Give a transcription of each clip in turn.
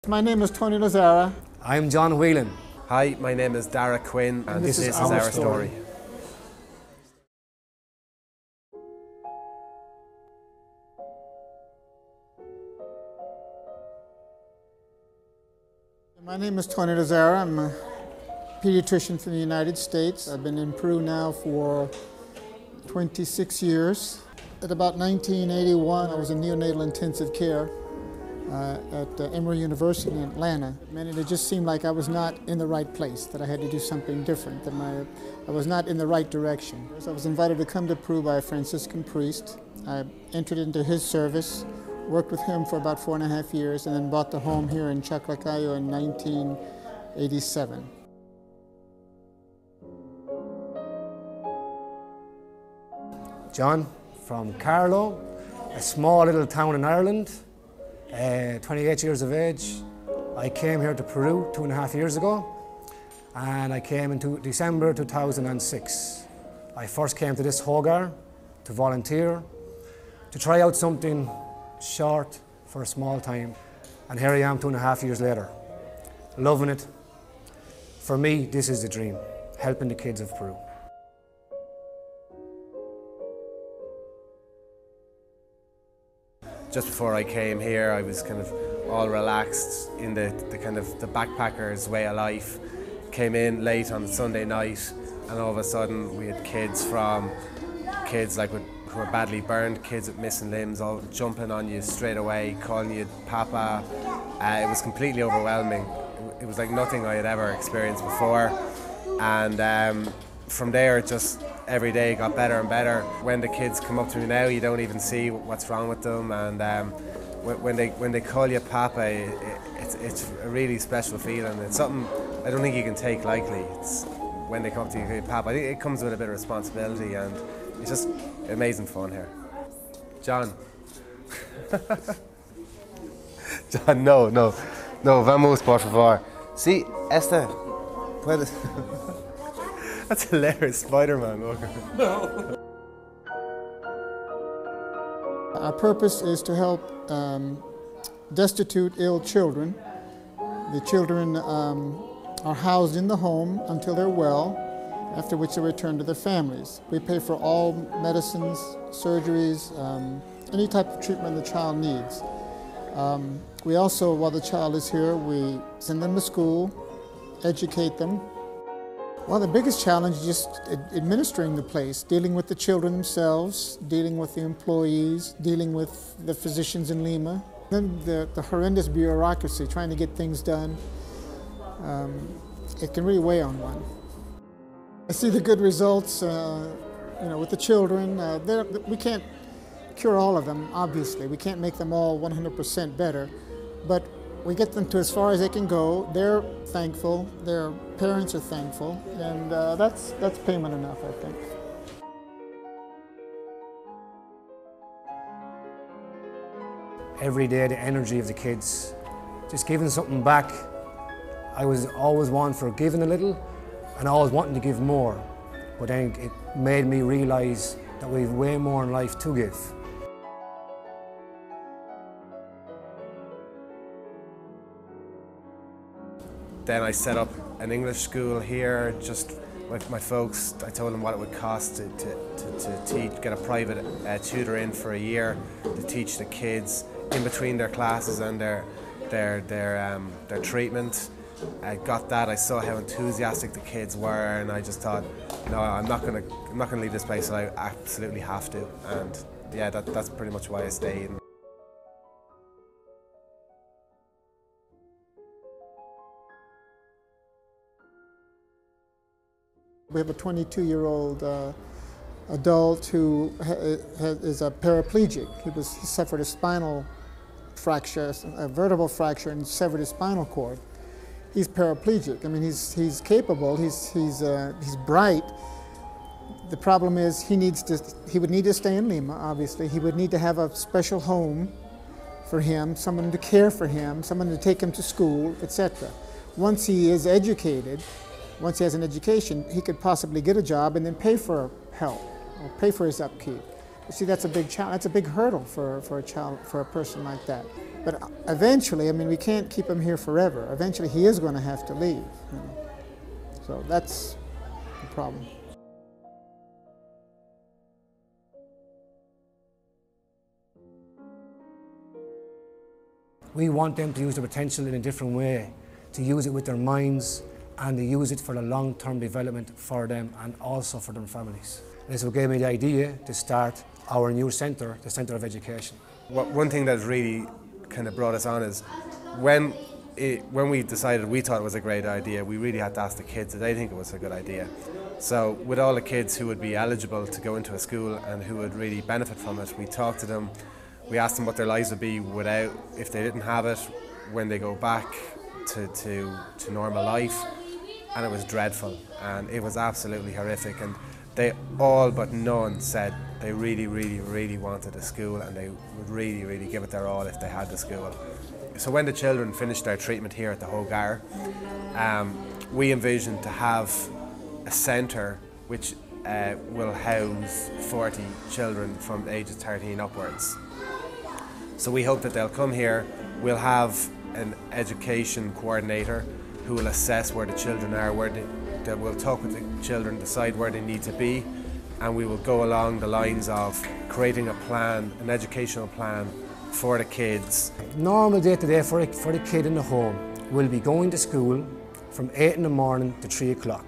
My name is Tony Lazara. I'm John Whelan. Hi, my name is Dara Quinn, and this is our story. My name is Tony Lazara. I'm a pediatrician from the United States. I've been in Peru now for 26 years. At about 1981, I was in neonatal intensive care at Emory University in Atlanta. And it just seemed like I was not in the right place, that I had to do something different, that I was not in the right direction. So I was invited to come to Peru by a Franciscan priest. I entered into his service, worked with him for about 4.5 years, and then bought the home here in Chaclacayo in 1987. John from Carlow, a small little town in Ireland, 28 years of age. I came here to Peru 2.5 years ago, and I came in December 2006. I first came to this Hogar to volunteer, to try out something short for a small time, and here I am 2.5 years later, loving it. For me, this is the dream, helping the kids of Peru. Just before I came here, I was kind of all relaxed in the kind of the backpacker's way of life. Came in late on Sunday night, and all of a sudden we had kids like who were badly burned, kids with missing limbs, all jumping on you straight away, calling you Papa. It was completely overwhelming. It was like nothing I had ever experienced before, and from there, just every day got better and better. When the kids come up to me now, you don't even see what's wrong with them, and when they call you Papa, it's a really special feeling. It's something I don't think you can take lightly. It's when they come up to you, Papa. I think it comes with a bit of responsibility, and it's just amazing fun here. John. John, no, vamos por favor. Sí, esta puedes. That's hilarious, Spider-Man. No. Our purpose is to help destitute, ill children. The children are housed in the home until they're well, after which they return to their families. We pay for all medicines, surgeries, any type of treatment the child needs. We also, while the child is here, we send them to school, educate them. Well, the biggest challenge is just administering the place, dealing with the children themselves, dealing with the employees, dealing with the physicians in Lima. Then the horrendous bureaucracy, trying to get things done, it can really weigh on one. I see the good results, with the children. We can't cure all of them, obviously. We can't make them all 100% better, but we get them to as far as they can go. They're thankful, their parents are thankful, and that's payment enough, I think. Every day, the energy of the kids, just giving something back. I was always one for giving a little and always wanting to give more, but then it made me realise that we have way more in life to give. Then I set up an English school here, just with my folks. I told them what it would cost to get a private tutor in for a year to teach the kids in between their classes and their treatment. I got that. I saw how enthusiastic the kids were, and I just thought, no, I'm not gonna leave this place. I absolutely have to, and yeah, that's pretty much why I stayed. We have a 22-year-old adult who is a paraplegic. He suffered a spinal fracture, a vertebral fracture, and severed his spinal cord. He's paraplegic. I mean, he's capable. He's bright. The problem is he would need to stay in Lima. Obviously, he would need to have a special home for him, someone to care for him, someone to take him to school, etc. Once he is educated, once he has an education, he could possibly get a job and then pay for help or pay for his upkeep. See, that's a big challenge. That's a big hurdle for a child, for a person like that. But eventually, I mean, we can't keep him here forever. Eventually, he is going to have to leave. You know? So that's the problem. We want them to use their potential in a different way, to use it with their minds and to use it for the long-term development for them and also for their families. And this is what gave me the idea to start our new centre, the Centre of Education. One thing that really kind of brought us on is when we decided we thought it was a great idea, we really had to ask the kids did they think it was a good idea. So with all the kids who would be eligible to go into a school and who would really benefit from it, we talked to them, we asked them what their lives would be without, if they didn't have it, when they go back to normal life, and it was dreadful and it was absolutely horrific, and they all but none said they really, really, really wanted a school and they would really, really give it their all if they had the school. So when the children finished their treatment here at the Hogar, we envisioned to have a centre which will house 40 children from the age of 13 upwards. So we hope that they'll come here, we'll have an education coordinator who will assess where the children are, that will talk with the children, decide where they need to be, and we will go along the lines of creating a plan, an educational plan for the kids. Normal day to day for the kid in the home will be going to school from 8 in the morning to 3 o'clock.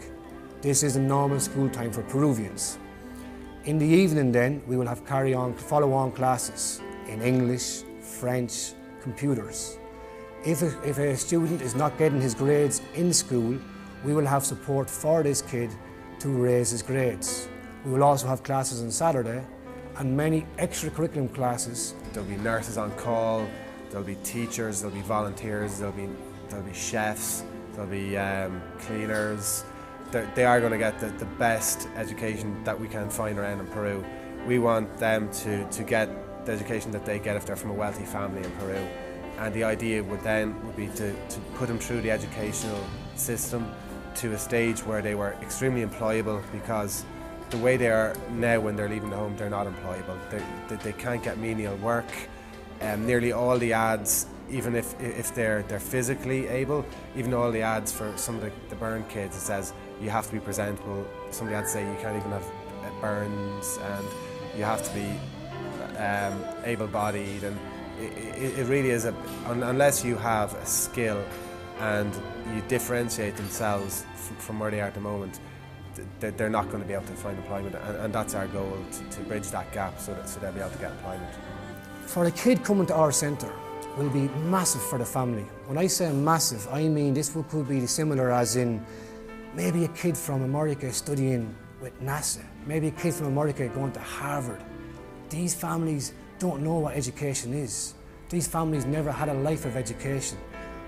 This is a normal school time for Peruvians. In the evening then, we will have follow-on classes in English, French, computers. If a student is not getting his grades in school, we will have support for this kid to raise his grades. We will also have classes on Saturday and many extracurriculum classes. There'll be nurses on call, there'll be teachers, there'll be volunteers, there'll be chefs, there'll be cleaners. They are going to get the best education that we can find around in Peru. We want them to get the education that they get if they're from a wealthy family in Peru. And the idea would be to put them through the educational system to a stage where they were extremely employable, because the way they are now when they're leaving the home, they're not employable. They can't get menial work. Nearly all the ads, even if they're physically able, even all the ads for some of the burn kids, it says you have to be presentable. Some of the ads say you can't even have burns and you have to be able-bodied, and it really is unless you have a skill and you differentiate themselves from where they are at the moment, they're not going to be able to find employment, and that's our goal, to bridge that gap so they'll be able to get employment. For a kid coming to our centre will be massive for the family. When I say massive, I mean this could be similar as in maybe a kid from America studying with NASA, maybe a kid from America going to Harvard. These families don't know what education is. These families never had a life of education.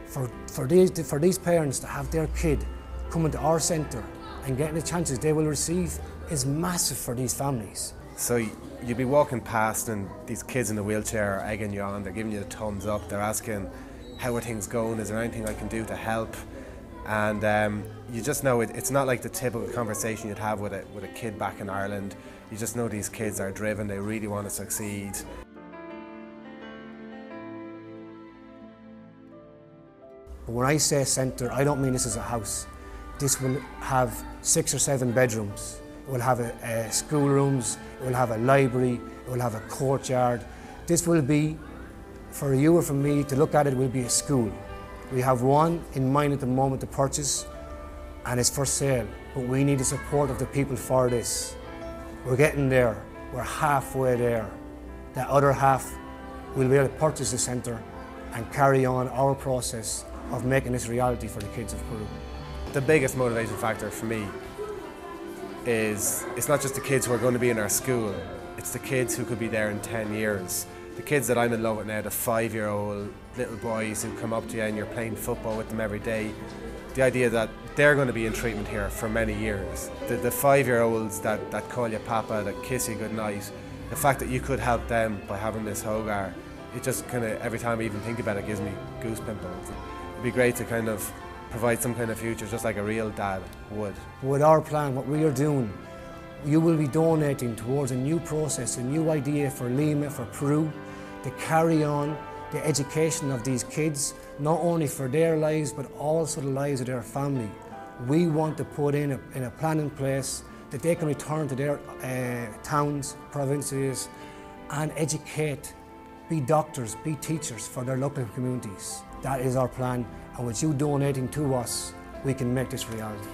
For these parents to have their kid coming to our centre and getting the chances they will receive is massive for these families. So you'd be walking past and these kids in the wheelchair are egging you on, they're giving you the thumbs up, they're asking how are things going, is there anything I can do to help? And you just know it's not like the typical conversation you'd have with a kid back in Ireland. You just know these kids are driven, they really want to succeed. But when I say centre, I don't mean this is a house. This will have 6 or 7 bedrooms. It will have a schoolrooms, it will have a library, it will have a courtyard. This will be, for you or for me to look at it, will be a school. We have one in mind at the moment to purchase, and it's for sale, but we need the support of the people for this. We're getting there, we're halfway there. The other half will be able to purchase the centre and carry on our process of making this reality for the kids of Peru. The biggest motivating factor for me is it's not just the kids who are going to be in our school, it's the kids who could be there in 10 years. The kids that I'm in love with now, the 5-year-old little boys who come up to you and you're playing football with them every day, the idea that they're going to be in treatment here for many years. The 5-year-olds that call you Papa, that kiss you goodnight, the fact that you could help them by having this Hogar, it just kind of, every time I even think about it, gives me goose pimples. It'd be great to kind of provide some kind of future just like a real dad would. With our plan, what we are doing, You will be donating towards a new process, a new idea for Lima, for Peru, to carry on the education of these kids, not only for their lives, but also the lives of their family. We want to put in a plan in place that they can return to their towns, provinces, and educate, be doctors, be teachers for their local communities. That is our plan, and with you donating to us, we can make this reality.